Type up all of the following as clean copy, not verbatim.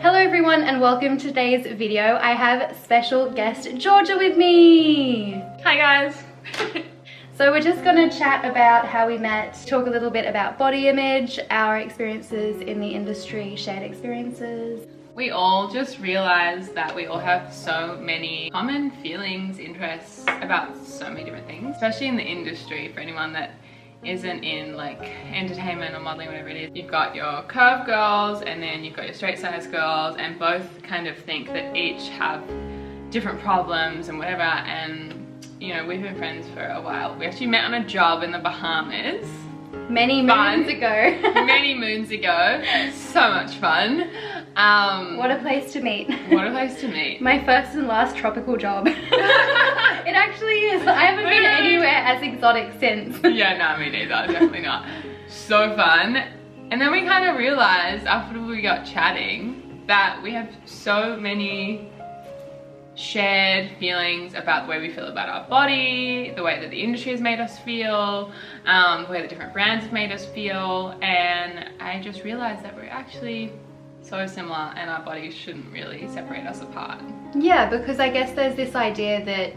Hello everyone and welcome to today's video. I have special guest Georgia with me. Hi guys. So we're just going to chat about how we met, talk a little bit about body image, our experiences in the industry, shared experiences. We all just realized that we all have so many common feelings, interests about so many different things, especially in the industry. For anyone that isn't in like entertainment or modeling, whatever it is, you've got your curve girls and then you've got your straight size girls, and both kind of think that each have different problems and whatever. And you know, we've been friends for a while. We actually met on a job in the Bahamas. Many moons ago. Many moons ago. So much fun. What a place to meet. What a place to meet. My first and last tropical job. It actually is. I haven't been anywhere as exotic since. Yeah, no, me neither. Definitely not. So fun. And then we kind of realized after we got chatting that we have so many shared feelings about the way we feel about our body, the way that the industry has made us feel, the way that different brands have made us feel. And I just realized that we're actually so similar and our bodies shouldn't really separate us apart. Yeah, because I guess there's this idea that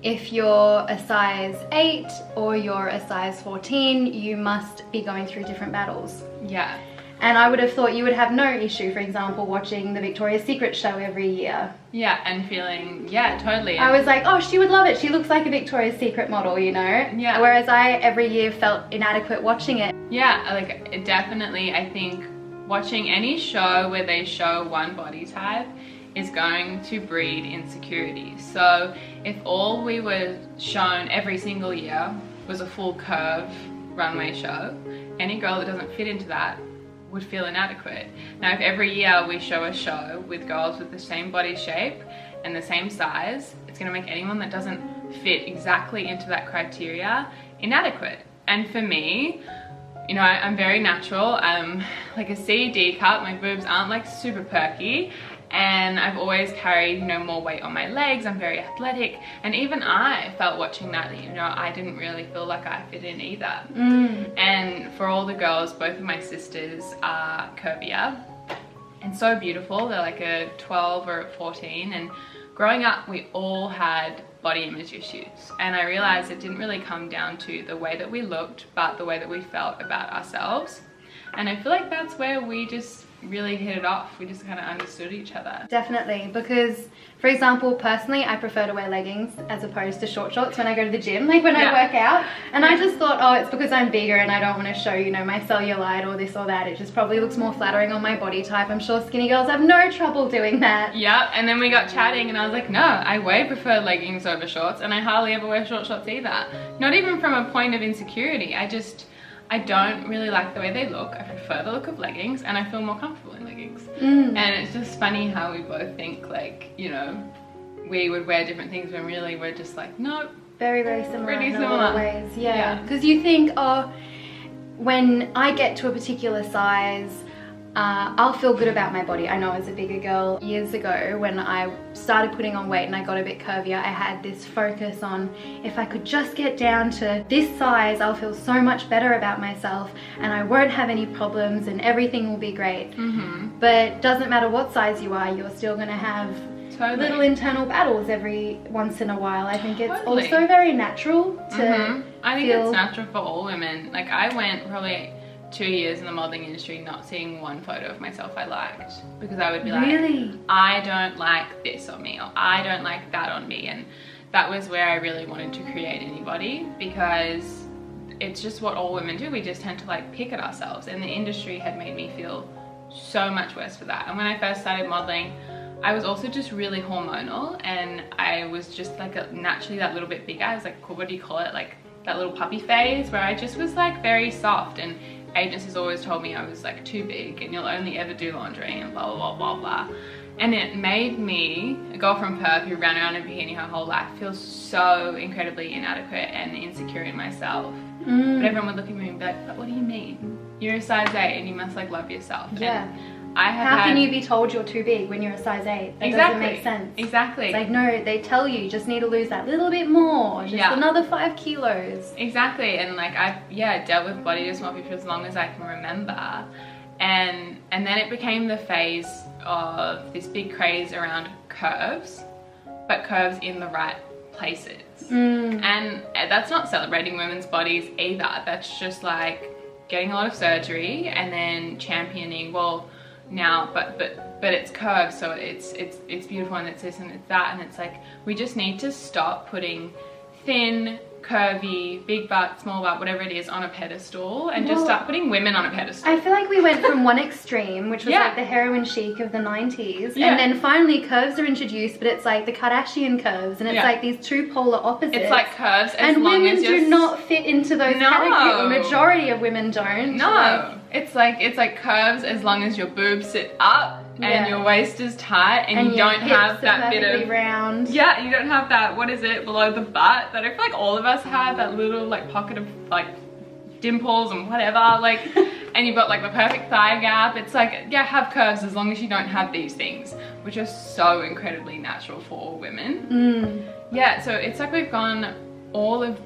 if you're a size 8 or you're a size 14, you must be going through different battles. Yeah. And I would have thought you would have no issue, for example, watching the Victoria's Secret show every year. Yeah, and feeling, yeah, totally. I was like, oh, she would love it. She looks like a Victoria's Secret model, you know? Yeah. Whereas I, every year, felt inadequate watching it. Yeah, like definitely, I think watching any show where they show one body type is going to breed insecurity. So if all we were shown every single year was a full curve runway show, any girl that doesn't fit into that would feel inadequate. Now if every year we show a show with girls with the same body shape and the same size, it's going to make anyone that doesn't fit exactly into that criteria inadequate. And for me, you know, I'm very natural. I'm like a C/D cup. My boobs aren't like super perky, and I've always carried, you know, more weight on my legs. I'm very athletic, and even I felt watching that, you know, I didn't really feel like I fit in either. And for all the girls, both of my sisters are curvier and so beautiful. They're like a 12 or a 14, and growing up we all had body image issues, and I realized it didn't really come down to the way that we looked, but the way that we felt about ourselves. And I feel like that's where we just really hit it off. We just kind of understood each other. Definitely, because for example, personally, I prefer to wear leggings as opposed to short shorts when I go to the gym, like when I work out. And I just thought, oh, it's because I'm bigger and I don't want to show, you know, my cellulite or this or that. It just probably looks more flattering on my body type. I'm sure skinny girls have no trouble doing that. Yeah, and then we got chatting and I was like, no, I way prefer leggings over shorts, and I hardly ever wear short shorts either. Not even from a point of insecurity. I don't really like the way they look. I prefer the look of leggings, and I feel more comfortable in leggings. And it's just funny how we both think like, you know, we would wear different things when really we're just like, no. Very, very similar. Pretty in a lot of similar. ways. Yeah. Because you think, oh, when I get to a particular size, I'll feel good about my body. I know as a bigger girl, years ago when I started putting on weight and I got a bit curvier, I had this focus on if I could just get down to this size, I'll feel so much better about myself and I won't have any problems and everything will be great. But doesn't matter what size you are, you're still going to have little internal battles every once in a while. I think it's also very natural to I think it's natural for all women. Like I went probably 2 years in the modeling industry not seeing one photo of myself I liked, because I would be like, I don't like this on me, or I don't like that on me. And that was where I really wanted to create Anybody, because it's just what all women do. We just tend to like pick at ourselves, and the industry had made me feel so much worse for that. And when I first started modeling, I was also just really hormonal, and I was just like naturally that little bit bigger. I was like, what do you call it, like that little puppy phase where I just was like very soft, and agencies always told me I was like too big and you'll only ever do lingerie and blah blah blah blah blah. And it made me, a girl from Perth who ran around in a bikini her whole life, feel so incredibly inadequate and insecure in myself. But everyone would look at me and be like, but what do you mean? You're a size 8 and you must like love yourself. Yeah. And I have How can you be told you're too big when you're a size 8? That doesn't make sense. Exactly. It's like, no, they tell you just need to lose that little bit more, just another 5 kilos. Exactly. And like I've dealt with body dysmorphia for as long as I can remember, and then it became the phase of this big craze around curves, but curves in the right places. And that's not celebrating women's bodies either. That's just like getting a lot of surgery and then championing, well, now but it's curved, so it's beautiful, and it's this and it's that, and it's like we just need to stop putting thin, curvy, big butt, small butt, whatever it is, on a pedestal, and just start putting women on a pedestal. I feel like we went from one extreme, which was like the heroin chic of the 90s, and then finally curves are introduced, but it's like the Kardashian curves, and it's like these two polar opposites. It's like curves as and long women as do not fit into those categories. The majority of women don't. No. Like, it's like curves as long as your boobs sit up and your waist is tight, and you don't have that bit of round. Yeah, you don't have that, what is it, below the butt that I feel like all of us have, that little like pocket of like dimples and whatever, like, and you've got like the perfect thigh gap. It's like, yeah, have curves as long as you don't have these things, which are so incredibly natural for women. Yeah, so it's like we've gone all of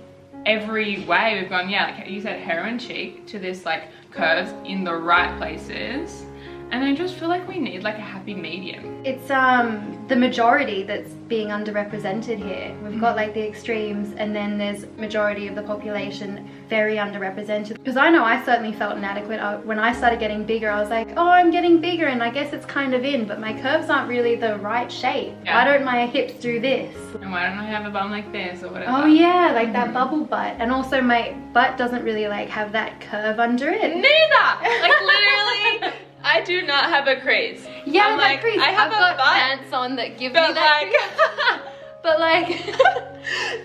every way. We've gone, yeah, like you said, heroin chic, to this like curves in the right places. And I just feel like we need like a happy medium. It's the majority that's being underrepresented here. We've got like the extremes, and then there's majority of the population very underrepresented. Because I know I certainly felt inadequate. When I started getting bigger, I was like, oh, I'm getting bigger, and I guess it's kind of in, but my curves aren't really the right shape. Why don't my hips do this? And why don't I have a bum like this or whatever? Oh yeah, like that bubble butt. And also my butt doesn't really like have that curve under it. Neither! Like literally, I do not have a crease. Yeah, I'm that crease. I have I've got butt, pants on that give me that crease. But like,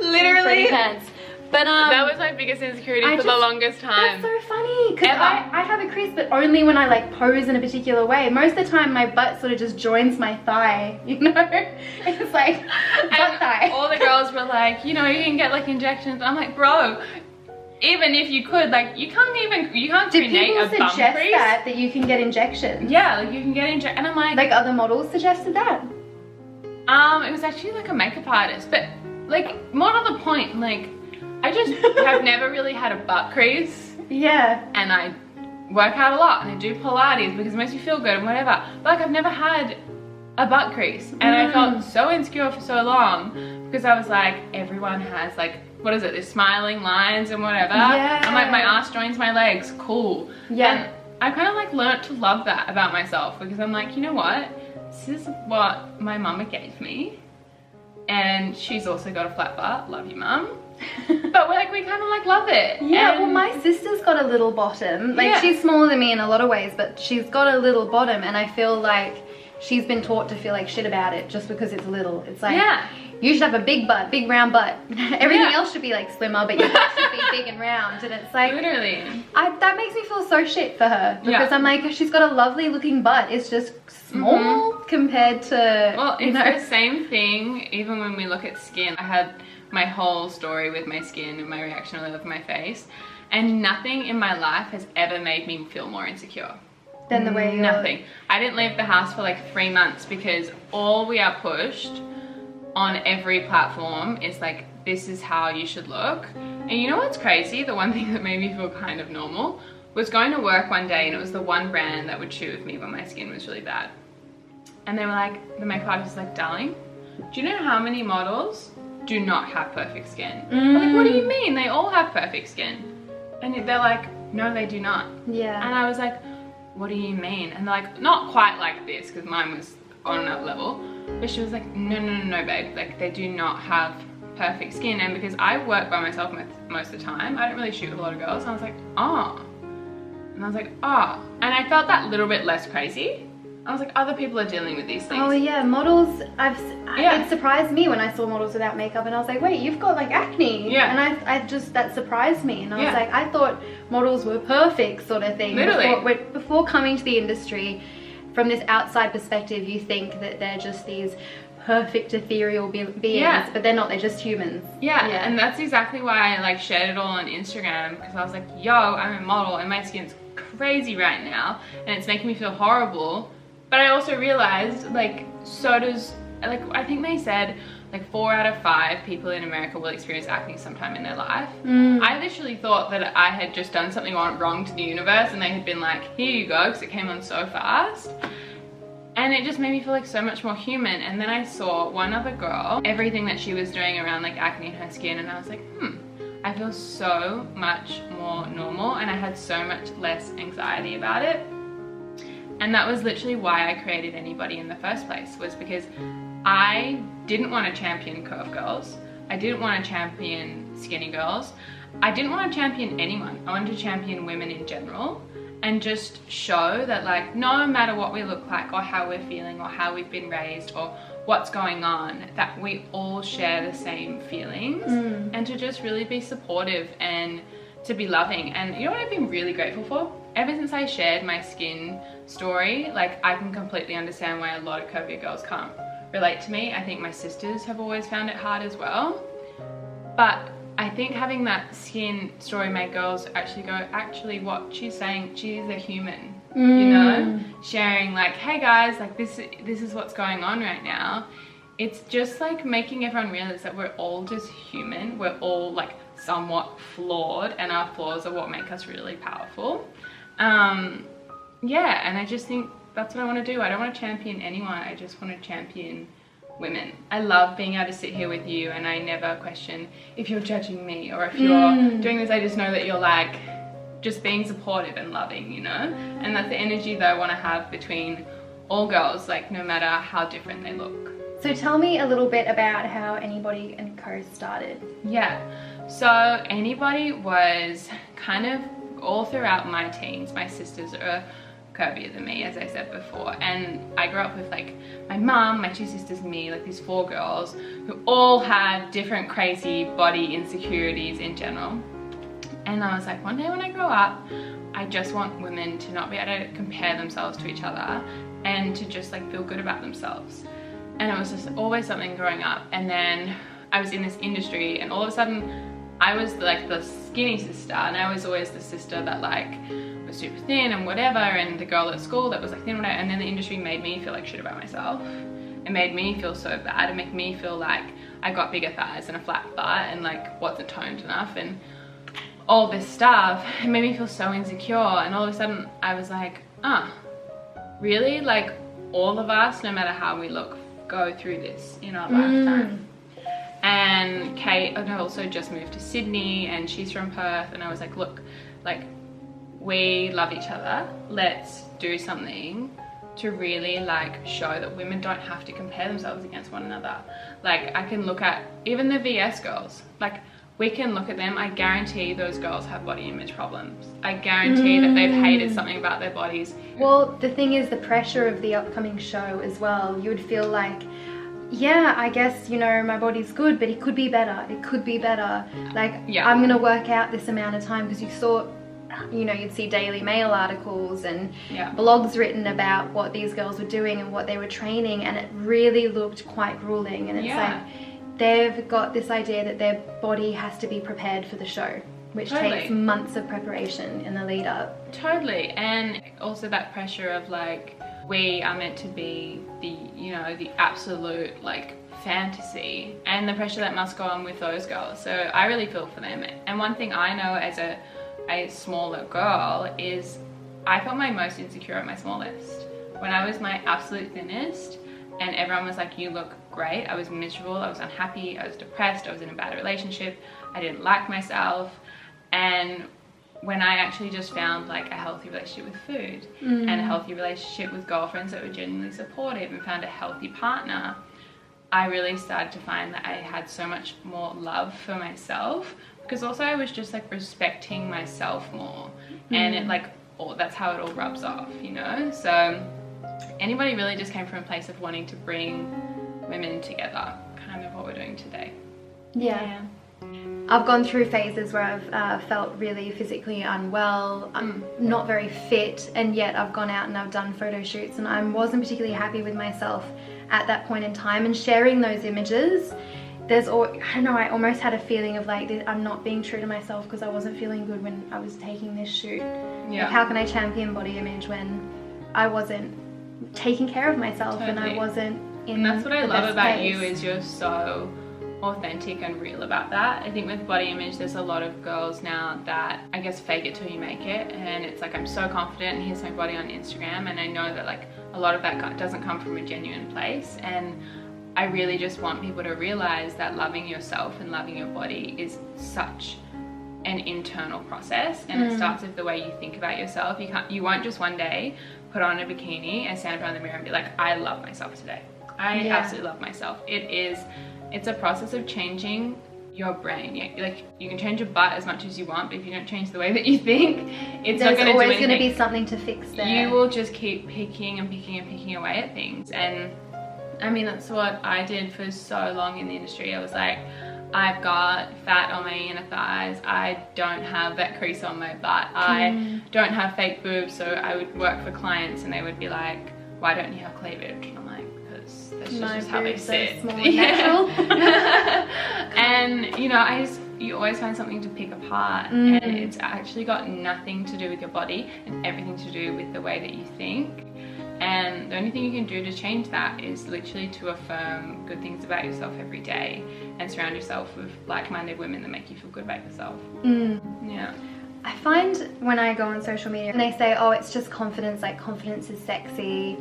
literally, pants. But that was my biggest insecurity for the longest time. That's so funny, because I have a crease, but only when I like pose in a particular way. Most of the time my butt sort of just joins my thigh, you know? It's like butt thigh. All the girls were like, you know, you can get like injections. I'm like, bro, even if you could, like, you can't create a bum crease. Do people suggest that you can get injections? Yeah, like you can get injections, and I'm like other models suggested that? It was actually like a makeup artist, but like more to the point, like I just have never really had a butt crease. Yeah. And I work out a lot, and I do Pilates because it makes me feel good and whatever. But like I've never had a butt crease, and I felt so insecure for so long because I was like, everyone has like, what is it, these smiling lines and whatever. Yeah. I'm like, my ass joins my legs, cool. Yeah. And I kind of like learnt to love that about myself, because I'm like, you know what, this is what my mama gave me, and she's also got a flat butt. Love you, mum. But we're like, we kind of like love it. Yeah, and well, my sister's got a little bottom. Like she's smaller than me in a lot of ways, but she's got a little bottom, and I feel like she's been taught to feel like shit about it just because it's little. It's like, you should have a big butt, big round butt. Everything else should be like slimmer, but your butt should be big and round. And it's like, literally, that makes me feel so shit for her, because I'm like, she's got a lovely looking butt. It's just small compared to, well, it's the same thing. Even when we look at skin, I had my whole story with my skin and my reaction with my face, and nothing in my life has ever made me feel more insecure than the way nothing. I didn't leave the house for like 3 months, because all we are pushed on every platform is like, this is how you should look. And you know what's crazy? The one thing that made me feel kind of normal was going to work one day, and it was the one brand that would shoot with me when my skin was really bad. And they were like, the makeup artist was like, darling, do you know how many models do not have perfect skin? I'm like, what do you mean? They all have perfect skin. And they're like, no, they do not. Yeah. And I was like, what do you mean? And they're like, not quite like this, because mine was on that level. But she was like, no, babe. Like, they do not have perfect skin. And because I work by myself most of the time, I don't really shoot with a lot of girls. And I was like, oh. And I was like, oh. And I felt that little bit less crazy. I was like, other people are dealing with these things. Oh yeah, models, it surprised me when I saw models without makeup, and I was like, wait, you've got like acne. Yeah. And that surprised me, and I was like, I thought models were perfect sort of thing. Literally. Before coming to the industry, from this outside perspective, you think that they're just these perfect ethereal beings, but they're not, they're just humans. Yeah, and that's exactly why I like shared it all on Instagram, because I was like, yo, I'm a model and my skin's crazy right now, and it's making me feel horrible. But I also realized, like, so does like, I think they said like 4 out of 5 people in America will experience acne sometime in their life. I literally thought that I had just done something wrong to the universe and they had been like, here you go, because it came on so fast. And it just made me feel like so much more human. And then I saw one other girl, everything that she was doing around like acne in her skin, and I was like, I feel so much more normal, and I had so much less anxiety about it. And that was literally why I created Anybody in the first place, was because I didn't want to champion curve girls. I didn't want to champion skinny girls. I didn't want to champion anyone. I wanted to champion women in general, and just show that, like, no matter what we look like or how we're feeling or how we've been raised or what's going on, that we all share the same feelings, and to just really be supportive and to be loving. And you know what I've been really grateful for? Ever since I shared my skin story, like, I can completely understand why a lot of curvier girls can't relate to me. I think my sisters have always found it hard as well. But I think having that skin story made girls actually go, actually what she's saying, she is a human, you know? Sharing like, hey guys, like this is what's going on right now. It's just like making everyone realize that we're all just human. We're all like somewhat flawed, and our flaws are what make us really powerful. Yeah, and I just think that's what I want to do. I don't want to champion anyone. I just want to champion women. I love being able to sit here with you, and I never question if you're judging me or if you're doing this. I just know that you're like just being supportive and loving, you know? And that's the energy that I want to have between all girls, like no matter how different they look. So tell me a little bit about how Anybody & Co started. Yeah, so Anybody was kind of all throughout my teens. My sisters are curvier than me, as I said before, and I grew up with like my mum, my 2 sisters and me, like these 4 girls who all had different crazy body insecurities in general. And I was like, one day when I grow up, I just want women to not be able to compare themselves to each other and to just like feel good about themselves. And it was just always something growing up. And then I was in this industry, and all of a sudden I was like the skinny sister, and I was always the sister that like was super thin and whatever, and the girl at school that was like thin, whatever. And then the industry made me feel like shit about myself. It made me feel so bad. It made me feel like I got bigger thighs and a flat butt and like wasn't toned enough and all this stuff. It made me feel so insecure, and all of a sudden I was like, really? Like all of us, no matter how we look, go through this in our lifetime. And Kate also just moved to Sydney, and she's from Perth, and I was like, look, like we love each other. Let's do something to really like show that women don't have to compare themselves against one another. Like I can look at even the VS girls, like we can look at them. I guarantee those girls have body image problems. I guarantee that they've hated something about their bodies. Well, the thing is, the pressure of the upcoming show as well, you would feel like, yeah, I guess, you know, my body's good, but it could be better. It could be better. Like, I'm gonna work out this amount of time, because you saw, you know, you'd see Daily Mail articles and blogs written about what these girls were doing and what they were training, and it really looked quite grueling. And it's like, they've got this idea that their body has to be prepared for the show, which takes months of preparation in the lead up. Totally. And also that pressure of like, we are meant to be the, you know, the absolute like fantasy, and the pressure that must go on with those girls. So I really feel for them. And one thing I know as a smaller girl is I felt my most insecure at my smallest. When I was my absolute thinnest and everyone was like, you look great, I was miserable, I was unhappy, I was depressed, I was in a bad relationship, I didn't like myself. And when I actually just found like a healthy relationship with food and a healthy relationship with girlfriends that were genuinely supportive, and found a healthy partner, I really started to find that I had so much more love for myself, because also I was just like respecting myself more, and it like, that's how it all rubs off, you know? So Anybody really just came from a place of wanting to bring women together, kind of what we're doing today. Yeah. I've gone through phases where I've felt really physically unwell. I'm not very fit, and yet I've gone out and I've done photo shoots, and I wasn't particularly happy with myself at that point in time. And sharing those images, I don't know, I almost had a feeling of like, I'm not being true to myself because I wasn't feeling good when I was taking this shoot. Like, how can I champion body image when I wasn't taking care of myself and I wasn't And that's what I the love best about place. you, is you're so authentic and real about that. I think with body image, there's a lot of girls now that I guess fake it till you make it, and it's like, I'm so confident and here's my body on Instagram, and I know that like a lot of that doesn't come from a genuine place. And I really just want people to realize that loving yourself and loving your body is such an internal process, and it starts with the way you think about yourself. You won't just one day put on a bikini and stand in front of the mirror and be like, I love myself today. I absolutely love myself. It's a process of changing your brain. Like, you can change your butt as much as you want, but if you don't change the way that you think, it's not going to do anything. There's always going to be something to fix there. You will just keep picking and picking and picking away at things. And I mean, that's what I did for so long in the industry. I was like, I've got fat on my inner thighs, I don't have that crease on my butt, I don't have fake boobs. So I would work for clients and they would be like, why don't you have cleavage? And I'm like, because that's just how they sit. Small and natural. And you know, you always find something to pick apart, and it's actually got nothing to do with your body and everything to do with the way that you think. And the only thing you can do to change that is literally to affirm good things about yourself every day and surround yourself with like-minded women that make you feel good about yourself. Yeah. I find when I go on social media and they say, oh, it's just confidence, like confidence is sexy,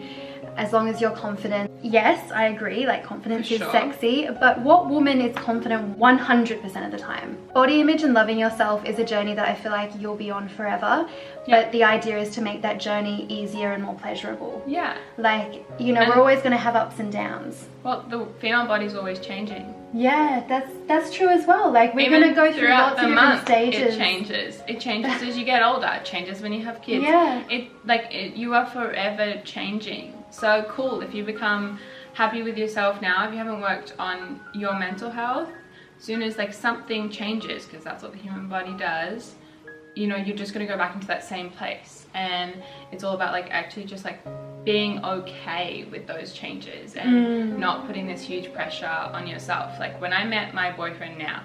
as long as you're confident. Yes, I agree, like confidence is sexy, but what woman is confident 100% of the time? Body image and loving yourself is a journey that I feel like you'll be on forever, but the idea is to make that journey easier and more pleasurable. Yeah. Like, you know, we're always going to have ups and downs. Well, the female body's always changing. Yeah, that's true as well. Like, we're going to go through lots of different stages. It changes. It changes as you get older. It changes when you have kids. Yeah. You are forever changing. So cool if you become happy with yourself now, if you haven't worked on your mental health, as soon as like something changes, because that's what the human body does, you know, you're just going to go back into that same place. And it's all about like actually just like being okay with those changes and not putting this huge pressure on yourself. Like when I met my boyfriend now,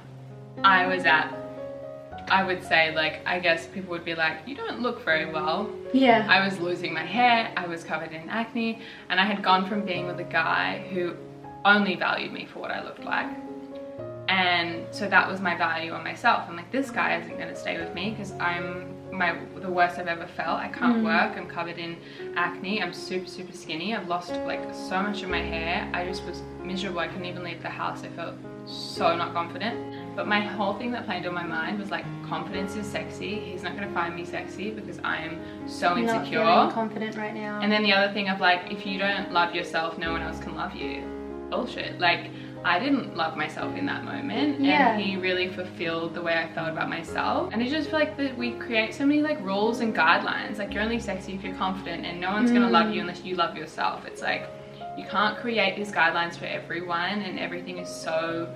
I would say, like, I guess people would be like, you don't look very well. Yeah. I was losing my hair, I was covered in acne, and I had gone from being with a guy who only valued me for what I looked like. And so that was my value on myself. I'm like, this guy isn't going to stay with me because I'm the worst I've ever felt. I can't work, I'm covered in acne, I'm super skinny, I've lost like so much of my hair. I just was miserable. I couldn't even leave the house. I felt so not confident. But my whole thing that played on my mind was like, confidence is sexy. He's not going to find me sexy because I am so insecure. Not feeling confident right now. And then the other thing of like, if you don't love yourself, no one else can love you. Bullshit. Like, I didn't love myself in that moment, and he really fulfilled the way I felt about myself. And I just feel like that we create so many like rules and guidelines. Like, you're only sexy if you're confident, and no one's gonna love you unless you love yourself. It's like, you can't create these guidelines for everyone, and everything is so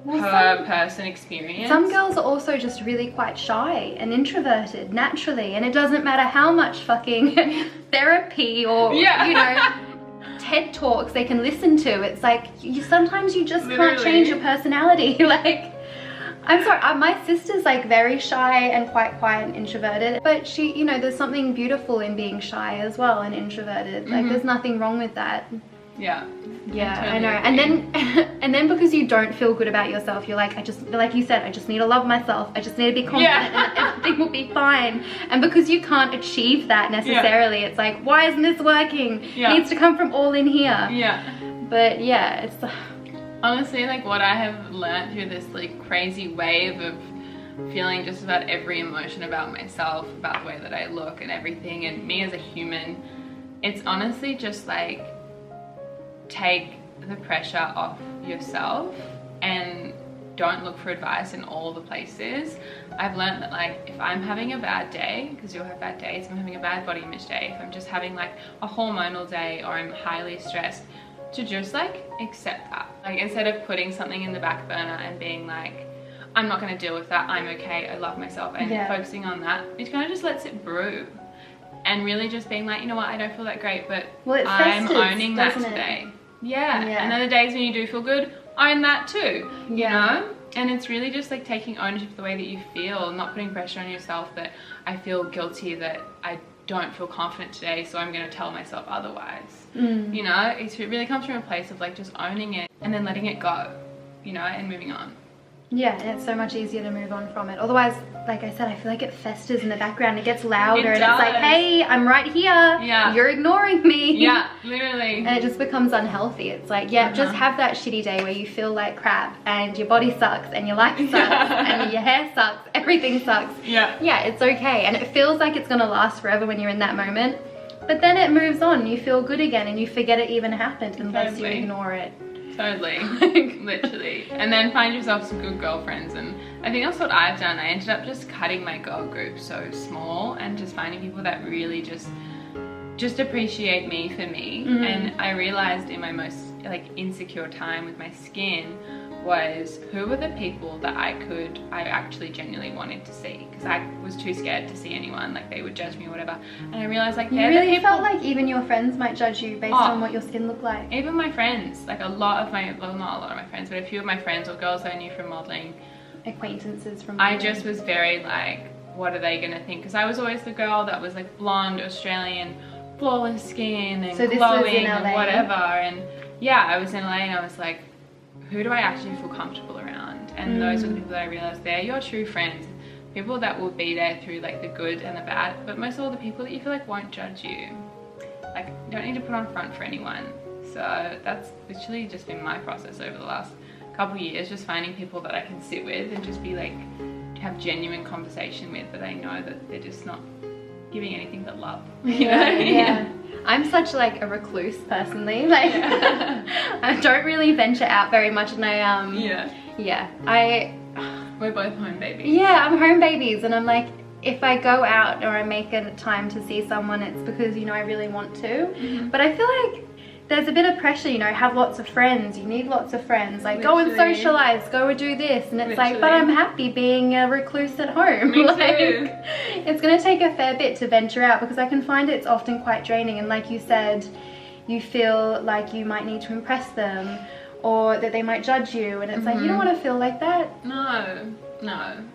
per person experience. Some girls are also just really quite shy and introverted naturally, and it doesn't matter how much fucking therapy or you know, TED Talks they can listen to. It's like, sometimes you just can't change your personality. Like, I'm sorry, my sister's like very shy and quite quiet and introverted, but she, you know, there's something beautiful in being shy as well and introverted. Like, there's nothing wrong with that. Yeah, I know. And then because you don't feel good about yourself, you're like, like you said, I just need to love myself, I just need to be confident, and everything will be fine. And because you can't achieve that necessarily, it's like, why isn't this working? It needs to come from all in here. But yeah, it's honestly, like, what I have learned through this like crazy wave of feeling just about every emotion about myself, about the way that I look and everything, and me as a human, it's honestly just like, take the pressure off yourself and don't look for advice in all the places. I've learned that, like, if I'm having a bad day, because you'll have bad days, if I'm having a bad body image day, if I'm just having like a hormonal day, or I'm highly stressed, to just like accept that. Like, instead of putting something in the back burner and being like, I'm not going to deal with that, I'm okay, I love myself, and focusing on that, it kind of just lets it brew. And really just being like, you know what, I don't feel that great, but I'm owning that today. And then the days when you do feel good, own that too, you know? And it's really just like taking ownership of the way that you feel, not putting pressure on yourself that I feel guilty that I don't feel confident today, so I'm going to tell myself otherwise. You know, it really comes from a place of like just owning it and then letting it go, you know, and moving on. Yeah, and it's so much easier to move on from it. Otherwise, like I said, I feel like it festers in the background. It gets louder and it's like, hey, I'm right here. Yeah. You're ignoring me. Yeah, literally. And it just becomes unhealthy. It's like, yeah, just have that shitty day where you feel like crap and your body sucks and your life sucks and your hair sucks. Everything sucks. Yeah. Yeah, it's okay. And it feels like it's going to last forever when you're in that moment. But then it moves on. You feel good again and you forget it even happened unless you ignore it. Totally. Literally. And then find yourself some good girlfriends. And I think that's what I've done. I ended up just cutting my girl group so small and just finding people that really just appreciate me for me. And I realized in my most like insecure time with my skin was who were the people that I actually genuinely wanted to see, because I was too scared to see anyone, like they would judge me or whatever. And I realized like you really felt like even your friends might judge you based on what your skin looked like. Even my friends, like a lot of my, well, not a lot of my friends, but a few of my friends or girls I knew from modeling, acquaintances from I just was very like, what are they gonna think? Because I was always the girl that was like blonde, Australian, flawless skin and glowing and whatever. And yeah, I was in LA and I was like, who do I actually feel comfortable around? And those are the people that I realized they're your true friends, people that will be there through like the good and the bad, but most of all the people that you feel like won't judge you. Like, you don't need to put on front for anyone. So that's literally just been my process over the last couple of years, just finding people that I can sit with and just be like, have genuine conversation with, but I know that they're just not giving anything but love. You know? Yeah. I'm such like a recluse personally, like I don't really venture out very much, and we're both home babies. Yeah, I'm home babies, and I'm like, if I go out or I make a time to see someone, it's because, you know, I really want to. But I feel like there's a bit of pressure, you know, have lots of friends, you need lots of friends, like go and socialize, go and do this, and it's like, but I'm happy being a recluse at home. Me like, too. It's going to take a fair bit to venture out, because I can find it's often quite draining, and like you said, you feel like you might need to impress them or that they might judge you, and it's like, you don't want to feel like that. No,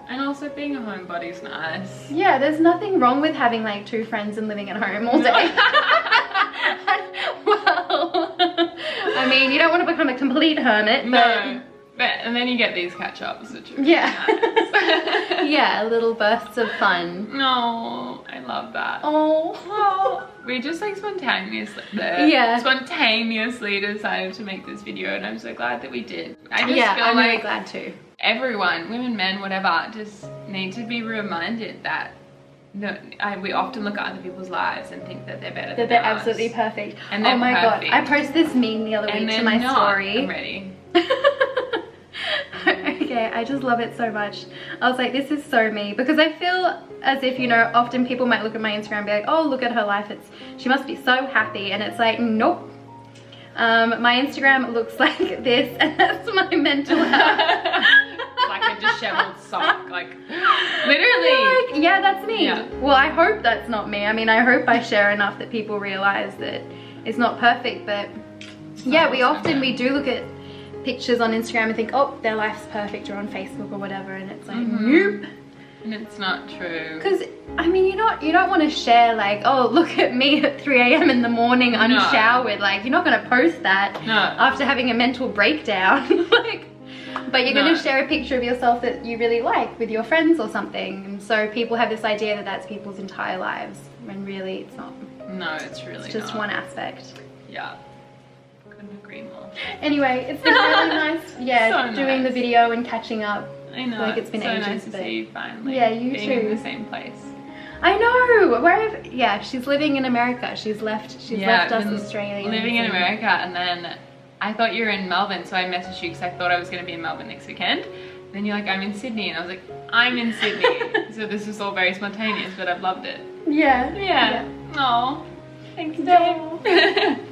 and also being a homebody's nice. Yeah, there's nothing wrong with having like 2 friends and living at home all day. Well, I mean, you don't want to become a complete hermit, no. But and then you get these catch-ups, which are nice. Yeah, little bursts of fun. No, I love that. Oh. We just like spontaneously decided to make this video, and I'm so glad that we did. I just feel I'm like really glad too. Everyone, women, men, whatever, just need to be reminded that we often look at other people's lives and think that they're better than us. They're absolutely perfect. And they're perfect. God, I posted this meme the other week to my story. I'm ready. Okay, I just love it so much. I was like, this is so me, because I feel as if, you know, often people might look at my Instagram and be like, oh, look at her life, she must be so happy, and it's like, nope. My Instagram looks like this, and that's my mental health. Like a disheveled sock, like literally. Like, yeah, that's me. Yeah. Well, I hope that's not me. I mean, I hope I share enough that people realize that it's not perfect, but yeah, we do look at pictures on Instagram and think, oh, their life's perfect, or on Facebook or whatever, and it's like, nope. And it's not true. Because, I mean, you don't want to share like, oh, look at me at 3 a.m. in the morning unshowered. Like, you're not going to post that after having a mental breakdown. Like, but you're going to share a picture of yourself that you really like with your friends or something. And so people have this idea that that's people's entire lives, when really it's not. No, it's really It's just one aspect. Yeah. Couldn't agree more. Anyway, it's been really nice, doing the video and catching up. I know. Like, it's been so ages. Nice to see you finally. Yeah, you being too. in the same place. I know. Yeah, she's living in America. She's left us Australians. Living in America, and then I thought you were in Melbourne, so I messaged you because I thought I was going to be in Melbourne next weekend. Then you're like, I'm in Sydney, and I was like, I'm in Sydney. So this is all very spontaneous, but I've loved it. Yeah. Aw, thanks, Dave.